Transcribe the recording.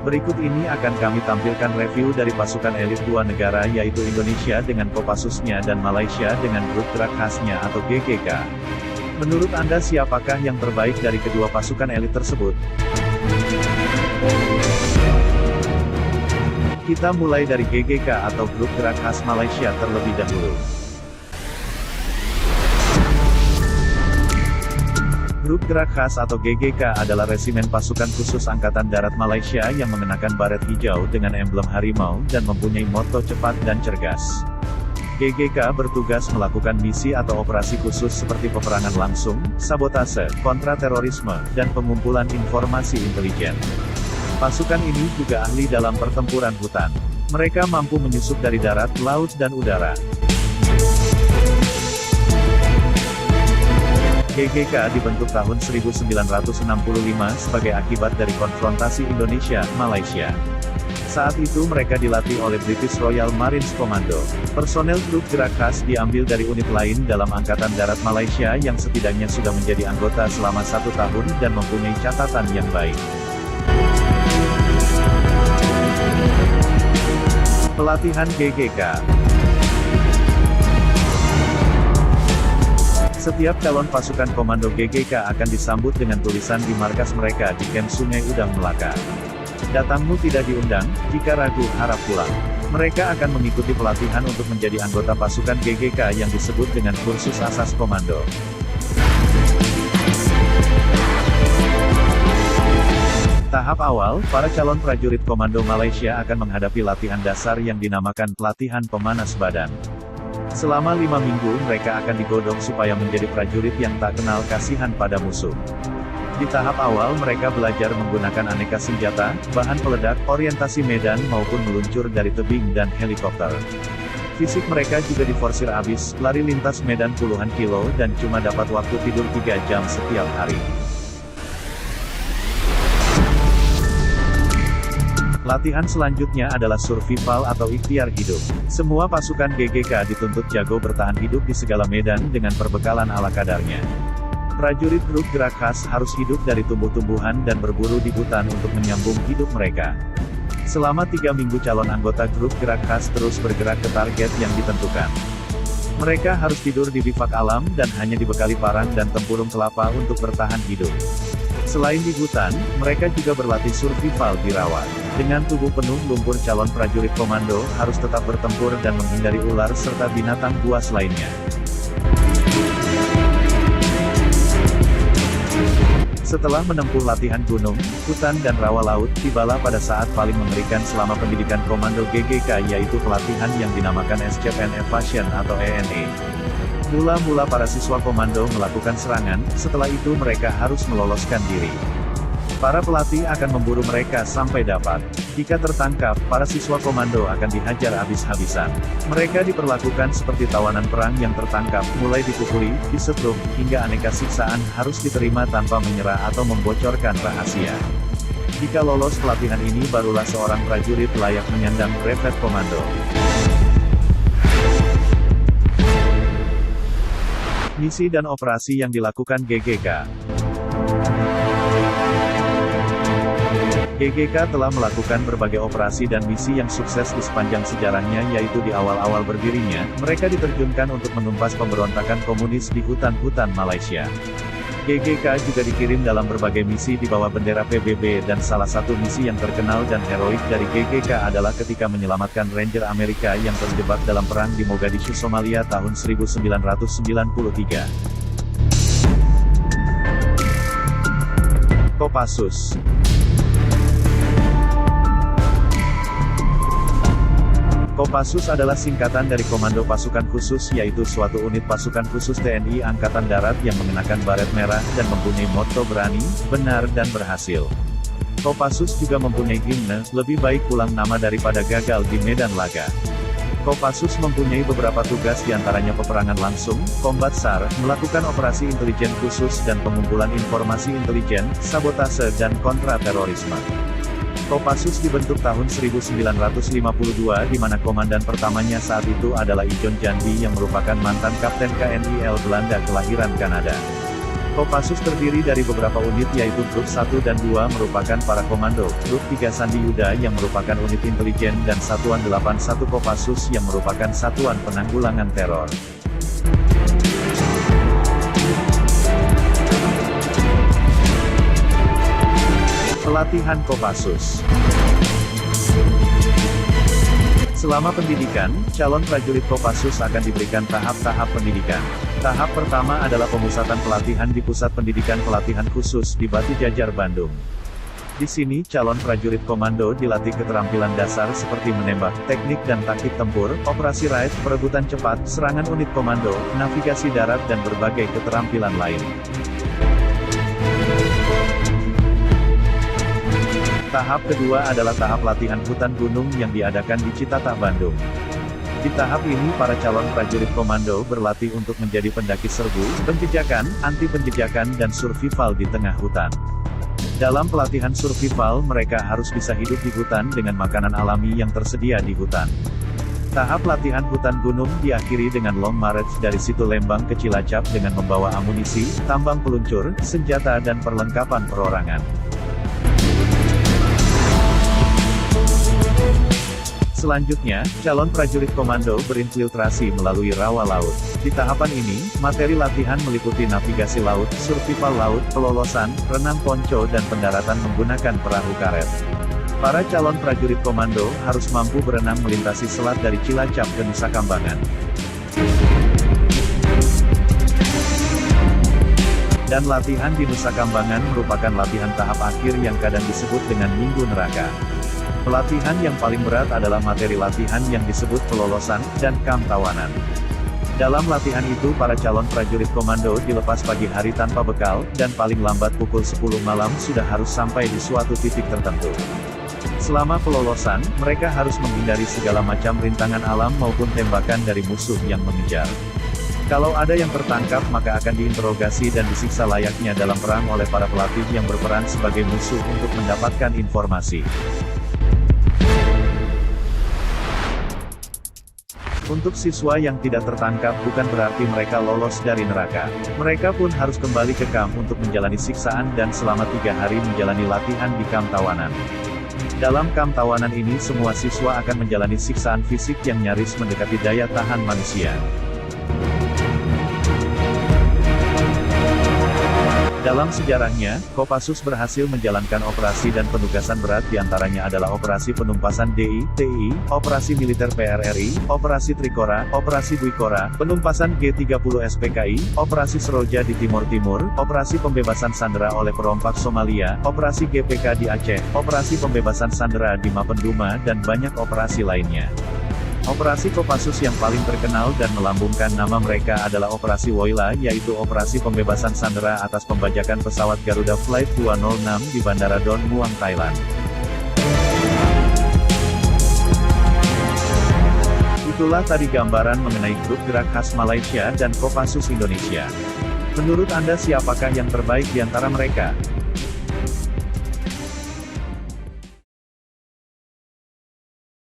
Berikut ini akan kami tampilkan review dari pasukan elit dua negara yaitu Indonesia dengan Kopassusnya dan Malaysia dengan Grup Gerak Khasnya atau GGK. Menurut Anda siapakah yang terbaik dari kedua pasukan elit tersebut? Kita mulai dari GGK atau Grup Gerak Khas Malaysia terlebih dahulu. Grup Gerak Khas atau GGK adalah resimen pasukan khusus Angkatan Darat Malaysia yang mengenakan baret hijau dengan emblem harimau dan mempunyai moto cepat dan cergas. GGK bertugas melakukan misi atau operasi khusus seperti peperangan langsung, sabotase, kontraterorisme, dan pengumpulan informasi intelijen. Pasukan ini juga ahli dalam pertempuran hutan. Mereka mampu menyusup dari darat, laut dan udara. GGK dibentuk tahun 1965 sebagai akibat dari konfrontasi Indonesia-Malaysia. Saat itu mereka dilatih oleh British Royal Marines Commando. Personel Grup Gerak Khas diambil dari unit lain dalam Angkatan Darat Malaysia yang setidaknya sudah menjadi anggota selama 1 tahun dan mempunyai catatan yang baik. Pelatihan GGK. Setiap calon pasukan komando GGK akan disambut dengan tulisan di markas mereka di Camp Sungai Udang Melaka. Datangmu tidak diundang, jika ragu, harap pulang. Mereka akan mengikuti pelatihan untuk menjadi anggota pasukan GGK yang disebut dengan Kursus Asas Komando. Tahap awal, para calon prajurit komando Malaysia akan menghadapi latihan dasar yang dinamakan pelatihan pemanas badan. Selama 5 minggu mereka akan digodok supaya menjadi prajurit yang tak kenal kasihan pada musuh. Di tahap awal mereka belajar menggunakan aneka senjata, bahan peledak, orientasi medan maupun meluncur dari tebing dan helikopter. Fisik mereka juga diforsir abis, lari lintas medan puluhan kilo dan cuma dapat waktu tidur 3 jam setiap hari. Latihan selanjutnya adalah survival atau ikhtiar hidup. Semua pasukan GGK dituntut jago bertahan hidup di segala medan dengan perbekalan ala kadarnya. Prajurit Grup Gerak Khas harus hidup dari tumbuh-tumbuhan dan berburu di hutan untuk menyambung hidup mereka. Selama 3 minggu calon anggota Grup Gerak Khas terus bergerak ke target yang ditentukan. Mereka harus tidur di bivak alam dan hanya dibekali parang dan tempurung kelapa untuk bertahan hidup. Selain di hutan, mereka juga berlatih survival di rawa. Dengan tubuh penuh lumpur calon prajurit komando harus tetap bertempur dan menghindari ular serta binatang buas lainnya. Setelah menempuh latihan gunung, hutan dan rawa laut, tibalah pada saat paling mengerikan selama pendidikan komando GGK yaitu pelatihan yang dinamakan Escape and Evasion atau ENE. Mula-mula para siswa komando melakukan serangan, setelah itu mereka harus meloloskan diri. Para pelatih akan memburu mereka sampai dapat. Jika tertangkap, para siswa komando akan dihajar habis-habisan. Mereka diperlakukan seperti tawanan perang yang tertangkap, mulai dipukuli, disetrum, hingga aneka siksaan harus diterima tanpa menyerah atau membocorkan rahasia. Jika lolos pelatihan ini barulah seorang prajurit layak menyandang brevet komando. Misi dan operasi yang dilakukan GGK. GGK telah melakukan berbagai operasi dan misi yang sukses di sepanjang sejarahnya yaitu di awal-awal berdirinya, mereka diterjunkan untuk menumpas pemberontakan komunis di hutan-hutan Malaysia. GGK juga dikirim dalam berbagai misi di bawah bendera PBB dan salah satu misi yang terkenal dan heroik dari GGK adalah ketika menyelamatkan Ranger Amerika yang terjebak dalam perang di Mogadishu, Somalia tahun 1993. Kopassus. Kopassus adalah singkatan dari Komando Pasukan Khusus yaitu suatu unit pasukan khusus TNI Angkatan Darat yang mengenakan baret merah dan mempunyai moto berani, benar dan berhasil. Kopassus juga mempunyai himne, lebih baik pulang nama daripada gagal di medan laga. Kopassus mempunyai beberapa tugas diantaranya peperangan langsung, kombat SAR, melakukan operasi intelijen khusus dan pengumpulan informasi intelijen, sabotase dan kontra-terorisme. Kopassus dibentuk tahun 1952 di mana komandan pertamanya saat itu adalah Ijon Jandy yang merupakan mantan Kapten KNI Belanda kelahiran Kanada. Kopassus terdiri dari beberapa unit yaitu Grup 1 dan 2 merupakan para komando, Grup 3 Sandi Yuda yang merupakan unit intelijen dan Satuan 81 Kopassus yang merupakan satuan penanggulangan teror. Pelatihan Kopassus. Selama pendidikan, calon prajurit Kopassus akan diberikan tahap-tahap pendidikan. Tahap pertama adalah pemusatan pelatihan di Pusat Pendidikan Pelatihan Khusus di Batu Jajar, Bandung. Di sini calon prajurit komando dilatih keterampilan dasar seperti menembak, teknik dan taktik tempur, operasi raid, perebutan cepat, serangan unit komando, navigasi darat dan berbagai keterampilan lain. Tahap kedua adalah tahap latihan hutan gunung yang diadakan di Citatah, Bandung. Di tahap ini para calon prajurit komando berlatih untuk menjadi pendaki serbu, penjejakan, anti penjejakan dan survival di tengah hutan. Dalam pelatihan survival mereka harus bisa hidup di hutan dengan makanan alami yang tersedia di hutan. Tahap latihan hutan gunung diakhiri dengan long march dari Situ Lembang ke Cilacap dengan membawa amunisi, tambang peluncur, senjata dan perlengkapan perorangan. Selanjutnya, calon prajurit komando berinfiltrasi melalui rawa laut. Di tahapan ini, materi latihan meliputi navigasi laut, survival laut, pelolosan, renang ponco dan pendaratan menggunakan perahu karet. Para calon prajurit komando harus mampu berenang melintasi selat dari Cilacap ke Nusa Kambangan. Dan latihan di Nusa Kambangan merupakan latihan tahap akhir yang kadang disebut dengan Minggu Neraka. Pelatihan yang paling berat adalah materi latihan yang disebut pelolosan, dan kamp tawanan. Dalam latihan itu para calon prajurit komando dilepas pagi hari tanpa bekal, dan paling lambat pukul 10 malam sudah harus sampai di suatu titik tertentu. Selama pelolosan, mereka harus menghindari segala macam rintangan alam maupun tembakan dari musuh yang mengejar. Kalau ada yang tertangkap maka akan diinterogasi dan disiksa layaknya dalam perang oleh para pelatih yang berperan sebagai musuh untuk mendapatkan informasi. Untuk siswa yang tidak tertangkap bukan berarti mereka lolos dari neraka. Mereka pun harus kembali ke kamp untuk menjalani siksaan dan selama 3 hari menjalani latihan di kamp tawanan. Dalam kamp tawanan ini semua siswa akan menjalani siksaan fisik yang nyaris mendekati daya tahan manusia. Dalam sejarahnya, Kopassus berhasil menjalankan operasi dan penugasan berat diantaranya adalah Operasi Penumpasan DI, TI, Operasi Militer PRRI, Operasi Trikora, Operasi Buikora, Penumpasan G30 SPKI, Operasi Seroja di Timur Timur, Operasi Pembebasan Sandera oleh perompak Somalia, Operasi GPK di Aceh, Operasi Pembebasan Sandera di Mapenduma dan banyak operasi lainnya. Operasi Kopassus yang paling terkenal dan melambungkan nama mereka adalah Operasi Woyla yaitu operasi pembebasan sandera atas pembajakan pesawat Garuda Flight 206 di Bandara Don Muang, Thailand. Itulah tadi gambaran mengenai grup gerak khas Malaysia dan Kopassus Indonesia. Menurut Anda siapakah yang terbaik di antara mereka?